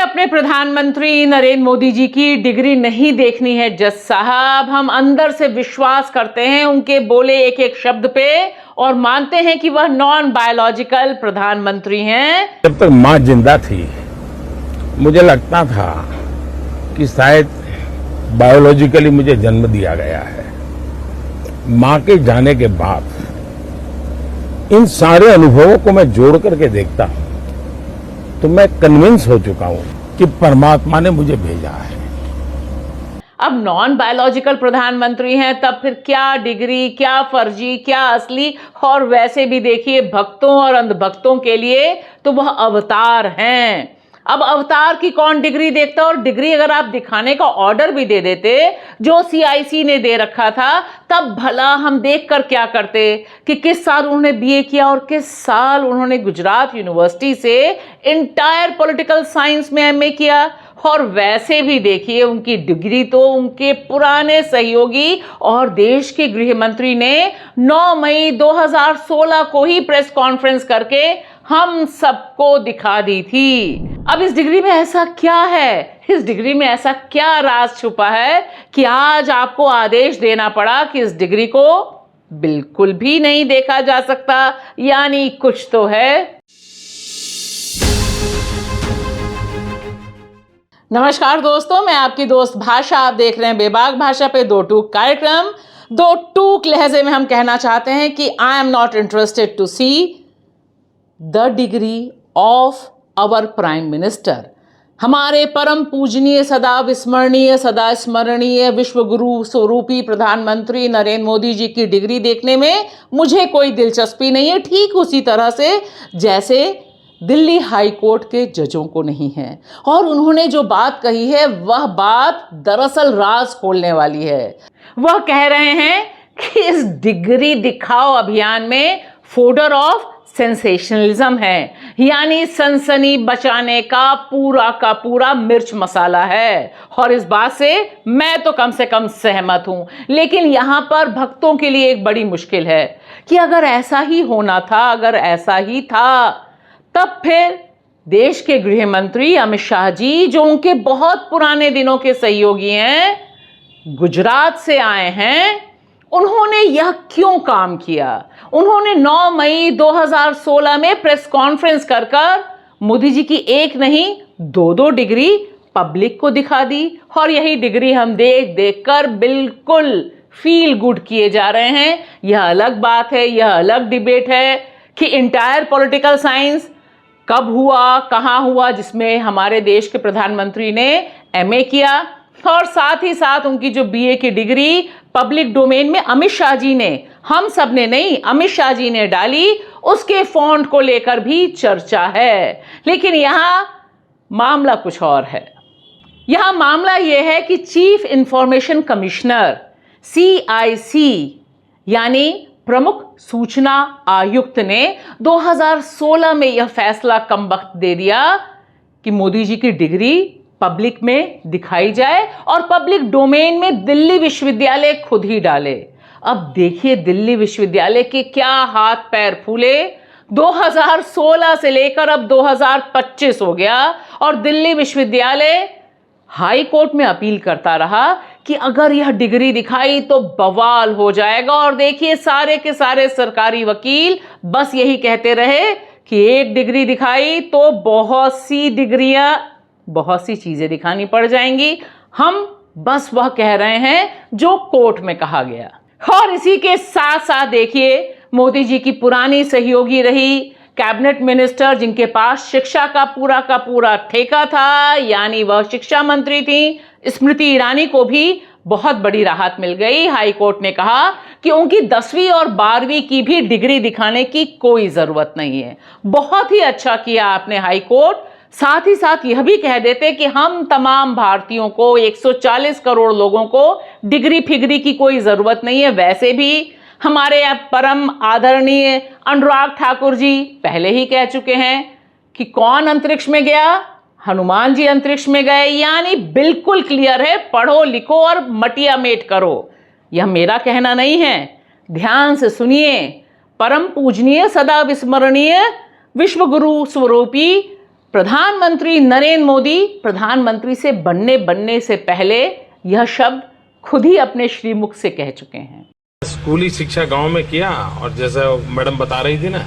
अपने प्रधानमंत्री नरेंद्र मोदी जी की डिग्री नहीं देखनी है जज साहब। हम अंदर से विश्वास करते हैं उनके बोले एक एक शब्द पे और मानते हैं कि वह नॉन बायोलॉजिकल प्रधानमंत्री हैं। जब तक माँ जिंदा थी मुझे लगता था कि शायद बायोलॉजिकली मुझे जन्म दिया गया है। माँ के जाने के बाद इन सारे अनुभवों को मैं जोड़ करके देखता हूं तो मैं कन्विंस हो चुका हूं कि परमात्मा ने मुझे भेजा है। अब नॉन बायोलॉजिकल प्रधानमंत्री हैं तब फिर क्या डिग्री, क्या फर्जी, क्या असली। और वैसे भी देखिए भक्तों और अंधभक्तों के लिए तो वह अवतार हैं। अब अवतार की कौन डिग्री देखता, और डिग्री अगर आप दिखाने का ऑर्डर भी दे देते जो सीआईसी ने दे रखा था तब भला हम देखकर क्या करते कि किस साल उन्होंने बीए किया और किस साल उन्होंने गुजरात यूनिवर्सिटी से इंटायर पॉलिटिकल साइंस में एमए किया। और वैसे भी देखिए उनकी डिग्री तो उनके पुराने सहयोगी और देश के गृह मंत्री ने 9 मई 2016 को ही प्रेस कॉन्फ्रेंस करके हम सबको दिखा दी थी। अब इस डिग्री में ऐसा क्या है, इस डिग्री में ऐसा क्या राज छुपा है कि आज आपको आदेश देना पड़ा कि इस डिग्री को बिल्कुल भी नहीं देखा जा सकता। यानी कुछ तो है। नमस्कार दोस्तों, मैं आपकी दोस्त भाषा। आप देख रहे हैं बेबाक भाषा पे दो टूक कार्यक्रम। दो टूक लहजे में हम कहना चाहते हैं कि I am not interested to see the degree of our prime minister. हमारे परम पूजनीय, सदा विस्मरणीय, सदा स्मरणीय विश्व गुरु स्वरूपी प्रधानमंत्री नरेंद्र मोदी जी की डिग्री देखने में मुझे कोई दिलचस्पी नहीं है। ठीक उसी तरह से जैसे दिल्ली हाई कोर्ट के जजों को नहीं है। और उन्होंने जो बात कही है वह बात दरअसल राज खोलने वाली है। वह कह रहे हैं कि इस डिग्री दिखाओ अभियान में फोडर ऑफ सेंसेशनलिज्म है, यानी सनसनी बचाने का पूरा मिर्च मसाला है। और इस बात से मैं तो कम से कम सहमत हूं। लेकिन यहां पर भक्तों के लिए एक बड़ी मुश्किल है कि अगर ऐसा ही होना था, अगर ऐसा ही था, तब फिर देश के गृह मंत्री अमित शाह जी, जो उनके बहुत पुराने दिनों के सहयोगी हैं, गुजरात से आए हैं, उन्होंने यह क्यों काम किया? उन्होंने 9 मई 2016 में प्रेस कॉन्फ्रेंस कर मोदी जी की एक नहीं 2 डिग्री पब्लिक को दिखा दी। और यही डिग्री हम देख देख कर बिल्कुल फील गुड किए जा रहे हैं। यह अलग बात है, यह अलग डिबेट है कि इंटायर पॉलिटिकल साइंस कब हुआ, कहां हुआ, जिसमें हमारे देश के प्रधानमंत्री ने एमए किया। और साथ ही साथ उनकी जो बीए की डिग्री पब्लिक डोमेन में अमित शाह जी ने, हम सब ने नहीं, अमित शाह जी ने डाली, उसके फॉन्ट को लेकर भी चर्चा है। लेकिन यहां मामला कुछ और है। यहां मामला यह है कि चीफ इंफॉर्मेशन कमिश्नर सीआईसी यानी प्रमुख सूचना आयुक्त ने 2016 में यह फैसला कमबख्त दे दिया कि मोदी जी की डिग्री पब्लिक में दिखाई जाए और पब्लिक डोमेन में दिल्ली विश्वविद्यालय खुद ही डाले। अब देखिए दिल्ली विश्वविद्यालय के क्या हाथ पैर फूले। 2016 से लेकर अब 2025 हो गया और दिल्ली विश्वविद्यालय हाई कोर्ट में अपील करता रहा कि अगर यह डिग्री दिखाई तो बवाल हो जाएगा। और देखिए सारे के सारे सरकारी वकील बस यही कहते रहे कि एक डिग्री दिखाई तो बहुत सी डिग्रियां, बहुत सी चीजें दिखानी पड़ जाएंगी। हम बस वह कह रहे हैं जो कोर्ट में कहा गया। और इसी के साथ साथ देखिए मोदी जी की पुरानी सहयोगी रही कैबिनेट मिनिस्टर, जिनके पास शिक्षा का पूरा ठेका था, यानी वह शिक्षा मंत्री थी, स्मृति ईरानी को भी बहुत बड़ी राहत मिल गई। हाई कोर्ट ने कहा कि उनकी 10वीं और 12वीं की भी डिग्री दिखाने की कोई जरूरत नहीं है। बहुत ही अच्छा किया आपने हाई कोर्ट। साथ ही साथ यह भी कह देते कि हम तमाम भारतीयों को, 140 करोड़ लोगों को डिग्री फिग्री की कोई जरूरत नहीं है। वैसे भी हमारे परम आदरणीय अनुराग ठाकुर जी पहले ही कह चुके हैं कि कौन अंतरिक्ष में गया, हनुमान जी अंतरिक्ष में गए। यानी बिल्कुल क्लियर है, पढ़ो लिखो और मटिया मेट करो। यह मेरा कहना नहीं है, ध्यान से सुनिए। परम पूजनीय, सदा विस्मरणीय विश्व गुरु स्वरूपी प्रधानमंत्री नरेंद्र मोदी प्रधानमंत्री से बनने से पहले यह शब्द खुद ही अपने श्रीमुख से कह चुके हैं। स्कूली शिक्षा गांव में किया, और जैसा मैडम बता रही थी ना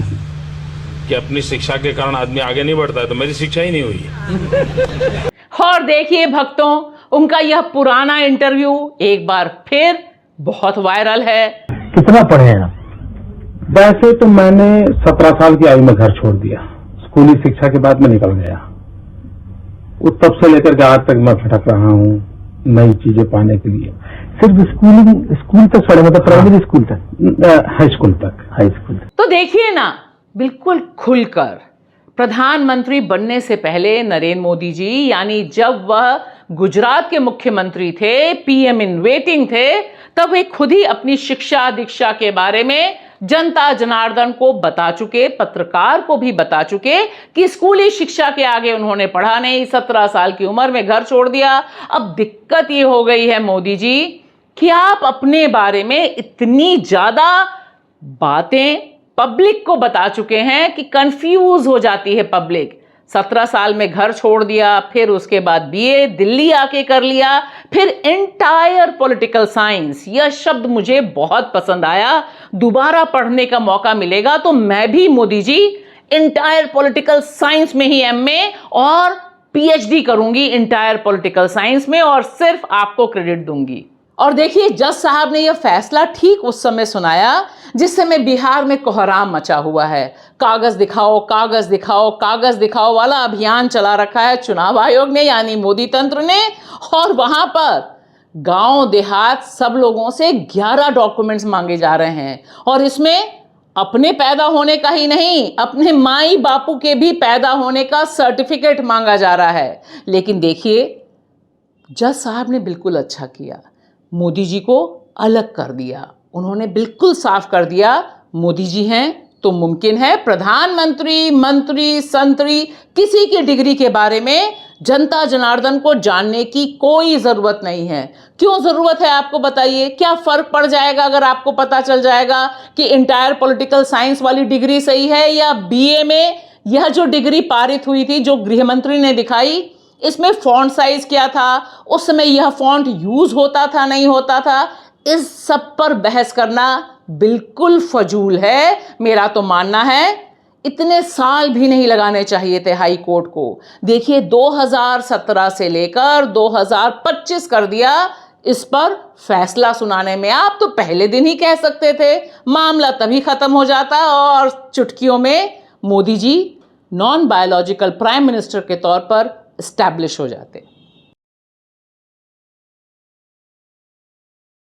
कि अपनी शिक्षा के कारण आदमी आगे नहीं बढ़ता है, तो मेरी शिक्षा ही नहीं हुई। और देखिए भक्तों, उनका यह पुराना इंटरव्यू एक बार फिर बहुत वायरल है। कितना पढ़े हैं आप? वैसे तो मैंने 17 साल की आयु में घर छोड़ दिया। स्कूली शिक्षा के बाद मैं निकल गया। उस तब से लेकर के आज तक मैं भटक रहा हूँ नई चीजें पाने के लिए। सिर्फ स्कूल तक पढ़े, मतलब प्राइमरी स्कूल तक, हाई स्कूल तक। तो देखिए ना, बिल्कुल खुलकर प्रधानमंत्री बनने से पहले नरेंद्र मोदी जी, यानी जब वह गुजरात के मुख्यमंत्री थे, पीएम इन वेटिंग थे, तब वे खुद ही अपनी शिक्षा दीक्षा के बारे में जनता जनार्दन को बता चुके, पत्रकार को भी बता चुके कि स्कूली शिक्षा के आगे उन्होंने पढ़ा नहीं, 17 साल की उम्र में घर छोड़ दिया। अब दिक्कत ये हो गई है मोदी जी कि आप अपने बारे में इतनी ज्यादा बातें पब्लिक को बता चुके हैं कि कंफ्यूज हो जाती है पब्लिक। 17 साल में घर छोड़ दिया, फिर उसके बाद बीए दिल्ली आके कर लिया, फिर एंटायर पॉलिटिकल साइंस। यह शब्द मुझे बहुत पसंद आया। दोबारा पढ़ने का मौका मिलेगा तो मैं भी Modi ji entire political science में ही एमए और पीएचडी करूंगी एंटायर पॉलिटिकल साइंस में, और सिर्फ आपको क्रेडिट दूंगी। और देखिए, जज साहब ने यह फैसला ठीक उस समय सुनाया जिस समय बिहार में कोहराम मचा हुआ है। कागज दिखाओ, कागज दिखाओ, कागज दिखाओ वाला अभियान चला रखा है चुनाव आयोग ने, यानी मोदी तंत्र ने। और वहां पर गांव देहात सब लोगों से 11 डॉक्यूमेंट्स मांगे जा रहे हैं, और इसमें अपने पैदा होने का ही नहीं, अपने माई बापू के भी पैदा होने का सर्टिफिकेट मांगा जा रहा है। लेकिन देखिए, जज साहब ने बिल्कुल अच्छा किया, मोदी जी को अलग कर दिया। उन्होंने बिल्कुल साफ कर दिया, मोदी जी हैं तो मुमकिन है प्रधानमंत्री, मंत्री, संतरी किसी की डिग्री के बारे में जनता जनार्दन को जानने की कोई जरूरत नहीं है। क्यों जरूरत है आपको बताइए? क्या फर्क पड़ जाएगा अगर आपको पता चल जाएगा कि इंटायर पॉलिटिकल साइंस वाली डिग्री सही है, या बीए में यह जो डिग्री पारित हुई थी जो गृहमंत्री ने दिखाई, इसमें फॉन्ट साइज क्या था, उस समय यह फॉन्ट यूज होता था नहीं होता था, इस सब पर बहस करना बिल्कुल फजूल है। मेरा तो मानना है इतने साल भी नहीं लगाने चाहिए थे हाई कोर्ट को। देखिए, 2017 से लेकर 2025 कर दिया इस पर फैसला सुनाने में। आप तो पहले दिन ही कह सकते थे, मामला तभी खत्म हो जाता और चुटकियों में Modi ji non biological prime minister के तौर पर एस्टैब्लिश हो जाते।